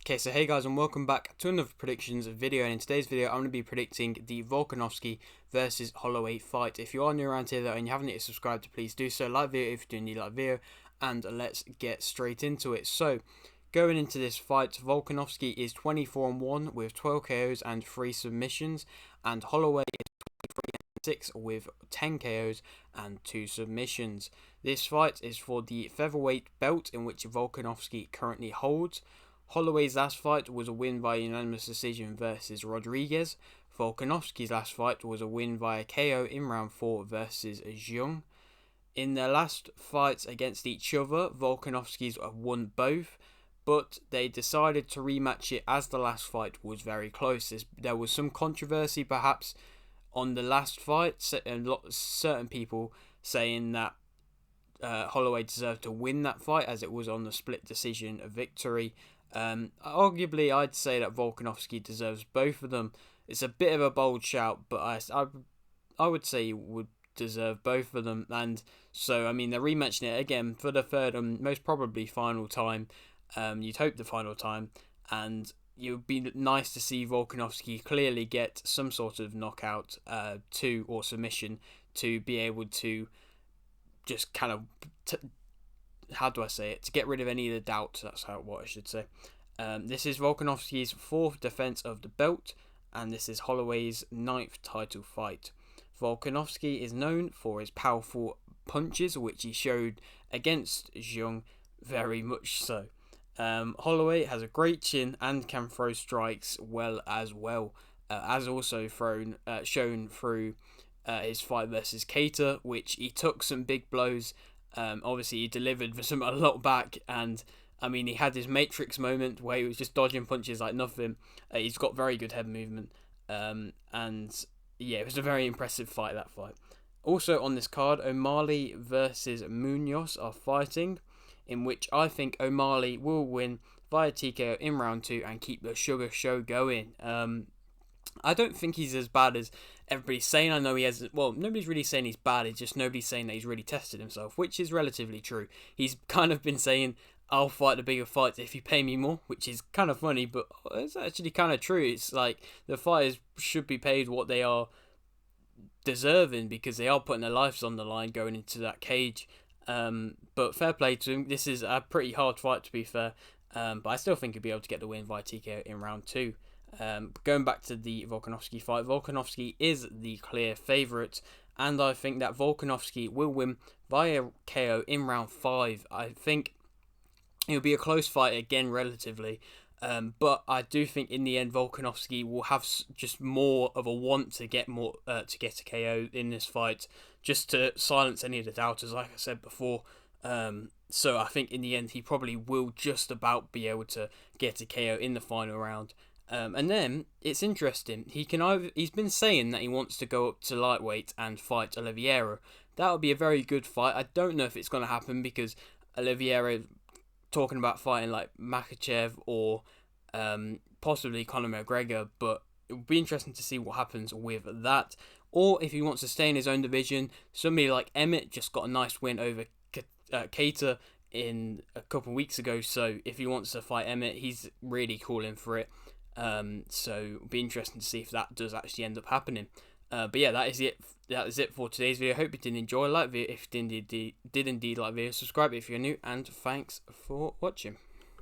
Okay, so hey guys, and welcome back to another predictions video. And in today's video, I'm going to be predicting the Volkanovski versus Holloway fight. If you are new around here though and you haven't yet subscribed, please do so. Like the video if you do need like video, and let's get straight into it. So, going into this fight, Volkanovski is 24-1 with 12 KOs and 3 submissions, and Holloway is 23-6 with 10 KOs and 2 submissions. This fight is for the featherweight belt in which Volkanovski currently holds. Holloway's last fight was a win via unanimous decision versus Rodriguez. Volkanovski's last fight was a win via KO in round 4 versus Jung. In their last fights against each other, Volkanovski's won both, but they decided to rematch it as the last fight was very close. There was some controversy perhaps on the last fight, and certain people saying that Holloway deserved to win that fight as it was on the split decision victory. Arguably, I'd say that Volkanovski deserves both of them. It's a bit of a bold shout, but I would say he would deserve both of them. And so, I mean, they're rematching it again for the third and most probably final time. You'd hope the final time. And it would be nice to see Volkanovski clearly get some sort of knockout or submission to be able to just kind of... how do I say it? To get rid of any of the doubts, that's what I should say. This is Volkanovski's 4th defense of the belt, and this is Holloway's 9th title fight. Volkanovski is known for his powerful punches, which he showed against Jung very much so. Holloway has a great chin and can throw strikes as also shown through his fight versus Keita, which he took some big blows. Obviously, he delivered a lot back, and I mean, he had his Matrix moment where he was just dodging punches like nothing. He's got very good head movement, and yeah, it was a very impressive fight, that fight. Also on this card, O'Malley versus Munoz are fighting, in which I think O'Malley will win via TKO in round 2 and keep the Sugar Show going. I don't think he's as bad as everybody's saying. I know he has... Well, nobody's really saying he's bad. It's just nobody's saying that he's really tested himself, which is relatively true. He's kind of been saying, I'll fight the bigger fights if you pay me more, which is kind of funny, but it's actually kind of true. It's like the fighters should be paid what they are deserving because they are putting their lives on the line going into that cage. But fair play to him. This is a pretty hard fight, to be fair. But I still think he'll be able to get the win via TKO in round 2. Going back to the Volkanovski fight, Volkanovski is the clear favourite, and I think that Volkanovski will win via KO in round 5. I think it'll be a close fight again, relatively, but I do think in the end Volkanovski will have just more of a want to get a KO in this fight, just to silence any of the doubters, like I said before. So I think in the end he probably will just about be able to get a KO in the final round. And then it's interesting. He's been saying that he wants to go up to lightweight and fight Oliveira. That would be a very good fight. I don't know if it's going to happen because Oliveira talking about fighting like Makhachev or possibly Conor McGregor, but it would be interesting to see what happens with that. Or if he wants to stay in his own division, somebody like Emmett just got a nice win over Keita in a couple of weeks ago. So if he wants to fight Emmett, he's really calling for it. So it'll be interesting to see if that does actually end up happening. But yeah, that is it for today's video. I hope you did enjoy. Like the video if you did indeed like the video, subscribe if you're new, and thanks for watching.